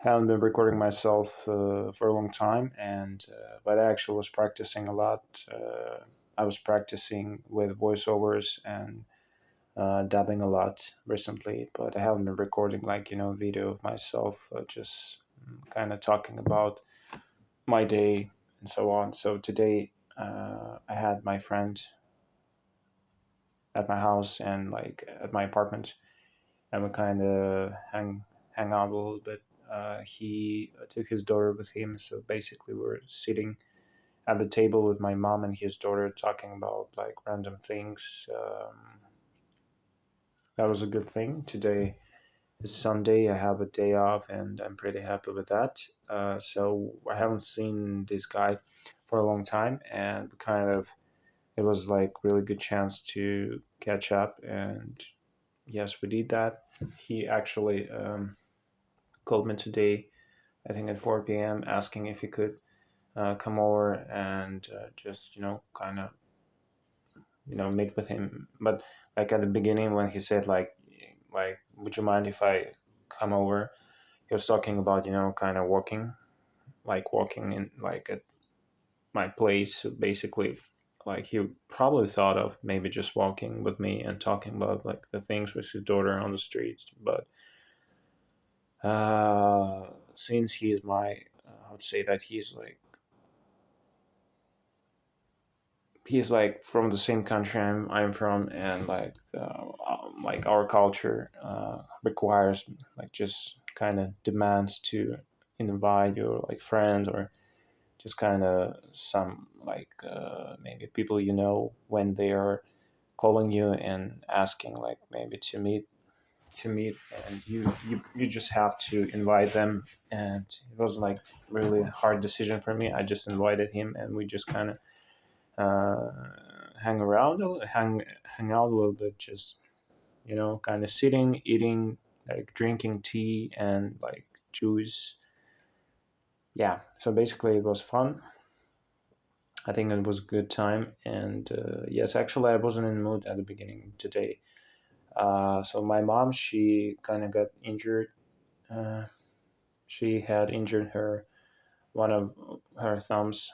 Haven't been recording myself for a long time, and but I actually was practicing a lot. I was practicing with voiceovers and dubbing a lot recently, but I haven't been recording like video of myself, just kind of talking about my day and so on. So today I had my friend at my house and like at my apartment, and we kind of hang out a little bit. He took his daughter with him, so basically we're sitting at the table with my mom and his daughter talking about like random things. That was a good thing. Today is Sunday. I have a day off, and I'm pretty happy with that. So I haven't seen this guy for a long time, and kind of it was like really good chance to catch up. And yes, we did that. He actually called me today, I think at 4 p.m., asking if he could come over and just, kind of, meet with him. But like at the beginning, when he said would you mind if I come over? He was talking about, kind of walking, like walking in like at my place. So basically, like he probably thought of maybe just walking with me and talking about like the things with his daughter on the streets. But since he is I would say that he's like from the same country I'm from, and like our culture requires like just kind of demands to invite your like friends or just kind of some like maybe people when they are calling you and asking like maybe to meet, and you just have to invite them. And it was like really hard decision for me. I just invited him, and we just kind of uh, hang out a little bit, just kind of sitting, eating, like drinking tea and like juice. Yeah, so basically it was fun. I think it was a good time, and yes, actually I wasn't in the mood at the beginning today. So my mom, she kind of got injured. uh, she had injured her one of her thumbs,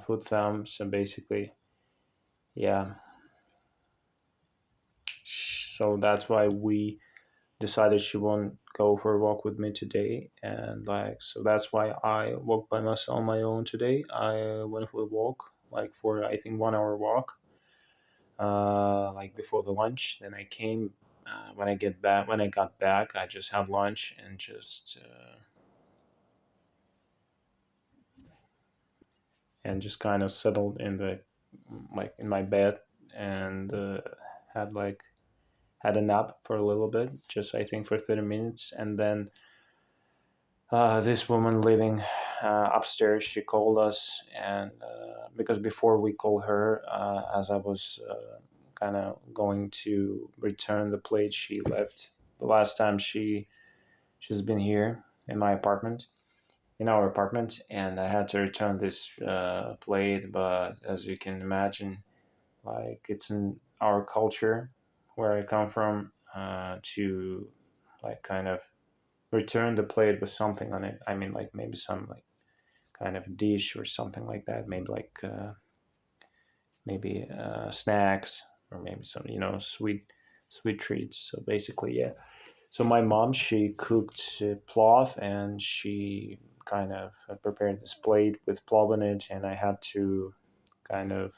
foot thumb. So basically, yeah, so that's why we decided she won't go for a walk with me today. And like, so that's why I walked by myself on my own today. I went for a walk, like for I think 1 hour walk, like before the lunch. Then I came. When I got back, I just had lunch and just kind of settled in the like in my bed, and had like had a nap for a little bit, just I think for 30 minutes. And then this woman living upstairs, she called us, and because before we called her, as I was kind of going to return the plate she left the last time she's been here in my apartment, in our apartment, and I had to return this plate. But as you can imagine, like it's in our culture where I come from, to like kind of return the plate with something on it. I mean, like maybe some like kind of dish or something like that. Maybe like maybe snacks, or maybe some sweet treats. So basically, yeah. So my mom, she cooked plov, and she kind of prepared this plate with plov in it, and I had to kind of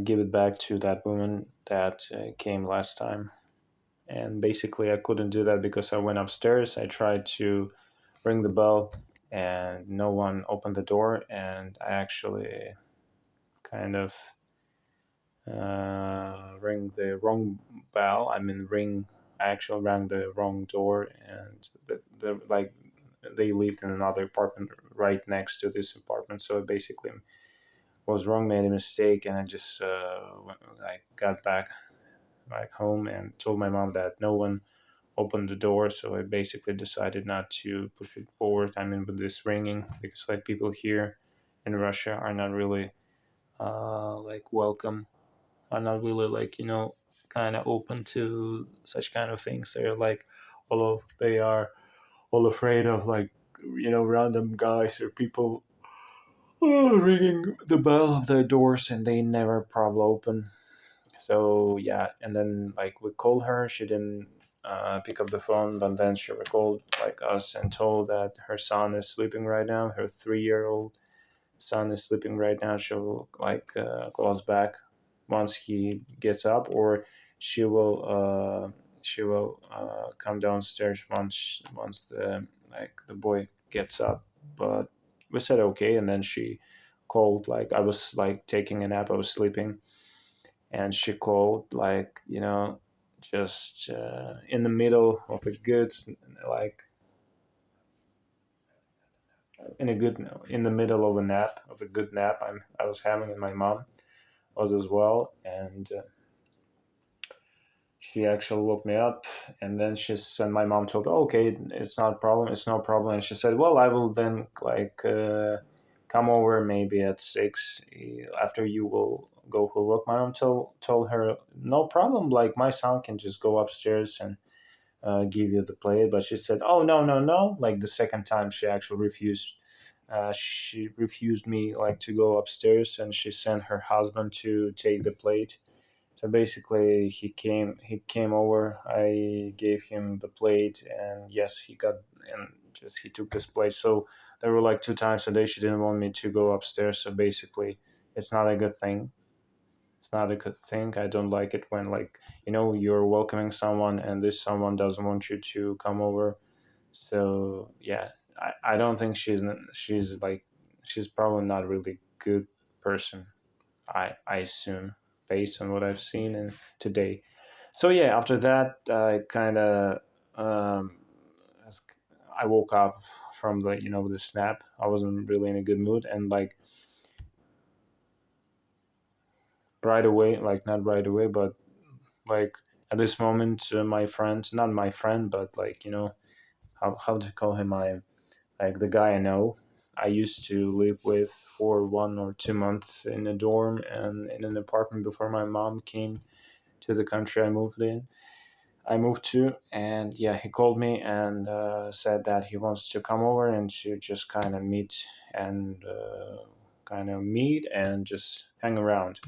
give it back to that woman that came last time. And basically, I couldn't do that because I went upstairs. I tried to ring the bell, and no one opened the door. And I actually kind of ring the wrong bell. I mean, ring. I actually rang the wrong door, and like they lived in another apartment right next to this apartment. So it basically was wrong, made a mistake, and I just like got back like home and told my mom that no one opened the door. So I basically decided not to push it forward. I mean, with this ringing, because like people here in Russia are not really like welcome, are not really like kind of open to such kind of things. They're like all of they are all afraid of like random guys or people ringing the bell of their doors, and they never probably open. So yeah, and then like we called her, she didn't pick up the phone, but then she recalled like us and told that her son is sleeping right now. Her 3-year-old son is sleeping right now. She'll like call us back once he gets up, or she will come downstairs once the boy gets up. But we said okay, and then she called. Like I was like taking a nap, I was sleeping, and she called like just in the middle of a good like in the middle of a nap of a good nap I was having, and my mom was as well. And she actually woke me up, and then she said, my mom told her, okay, it's not a problem, it's no problem. And she said, well, I will then like come over maybe at 6 after you will go for work. My mom told her, no problem, like my son can just go upstairs and give you the plate. But she said, oh, no, no, no, like the second time she actually refused. She refused me like to go upstairs, and she sent her husband to take the plate. So basically, he came over. I gave him the plate, and yes, he got and just he took this plate. So there were like 2 times a day she didn't want me to go upstairs. So basically, it's not a good thing. It's not a good thing. I don't like it when like you're welcoming someone and this someone doesn't want you to come over. So yeah, I don't think she's like she's probably not a really good person. I assume based on what I've seen and today. So yeah, after that, I kind of um, I woke up from the snap. I wasn't really in a good mood, and like right away, like not right away, but like at this moment, my friend, not my friend, but like how to call him, I like the guy I know. I used to live with for 1 or 2 months in a dorm and in an apartment before my mom came to the country I moved to. And yeah, he called me and said that he wants to come over and to just kind of meet and just hang around.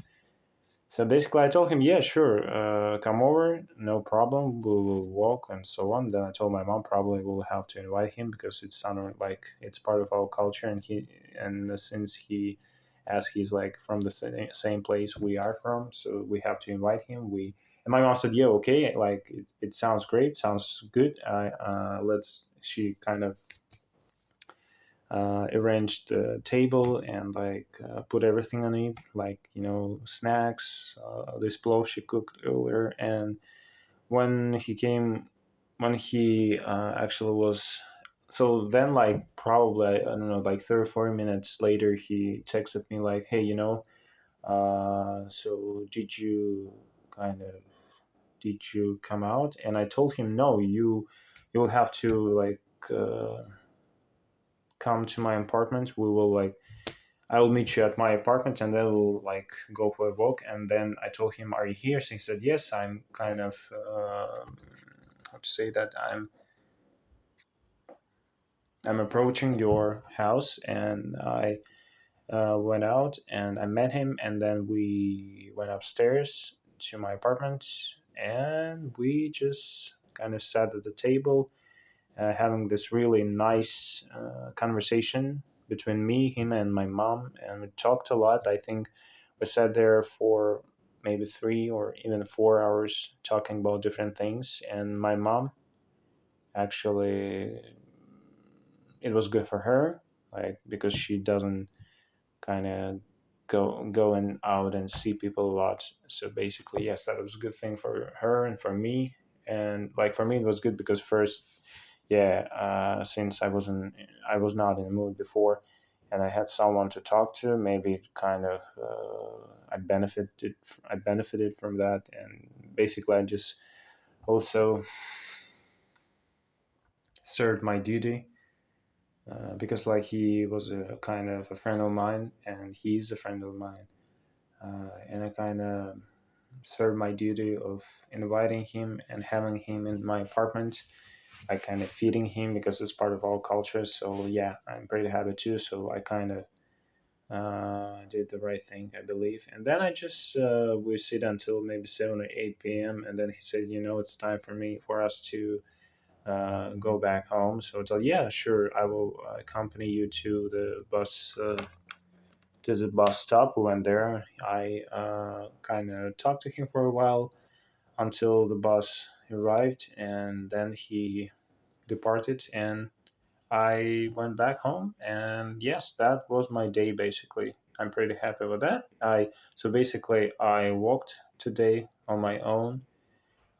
So basically, I told him, yeah, sure, come over, no problem. We will walk and so on. Then I told my mom probably we'll have to invite him because it's sounded like it's part of our culture, and since as he's like from the same place we are from, so we have to invite him. We and my mom said, yeah, okay, like it sounds great, sounds good. I let's She kind of arranged the table and like put everything on it, like snacks, this plow she cooked earlier. And when he came, when he actually was, so then like probably I don't know, like 30 or 40 minutes later, he texted me like, hey, so kind of did you come out? And I told him, no, you'll have to like come to my apartment. We will like I will meet you at my apartment, and then we'll like go for a walk. And then I told him, "Are you here?" So he said, "Yes, I'm kind of how to say that I'm approaching your house." And I went out and I met him, and then we went upstairs to my apartment, and we just kind of sat at the table, having this really nice conversation between me, him, and my mom. And we talked a lot. I think we sat there for maybe 3 or even 4 hours talking about different things. And my mom actually, it was good for her, like because she doesn't kind of going out and see people a lot. So basically, yes, that was a good thing for her and for me. And like for me, it was good because first, yeah, since I was not in the mood before, and I had someone to talk to. Maybe it kind of I benefited from that, and basically, I just also served my duty. Because like he was a kind of a friend of mine and he's a friend of mine, and I kind of served my duty of inviting him and having him in my apartment. I kind of feeding him because it's part of our culture. So yeah, I'm pretty happy too. So I kind of did the right thing, I believe. And then I just we sit until maybe 7 or 8 p.m. And then he said, it's time for us to go back home. So I told, yeah, sure, I will accompany you to the bus stop. We went there. I kind of talked to him for a while until the bus arrived, and then he departed, and I went back home. And yes, that was my day basically. I'm pretty happy with that. I basically I walked today on my own,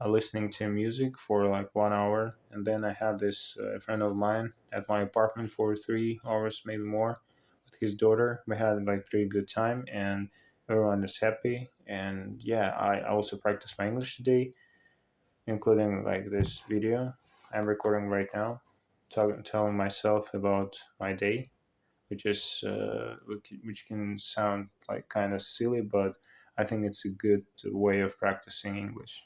listening to music for like 1 hour, and then I had this friend of mine at my apartment for 3 hours, maybe more, with his daughter. We had like pretty good time, and everyone is happy. And yeah, I also practiced my English today, including like this video I'm recording right now, telling myself about my day, which is which can sound like kind of silly, but I think it's a good way of practicing English.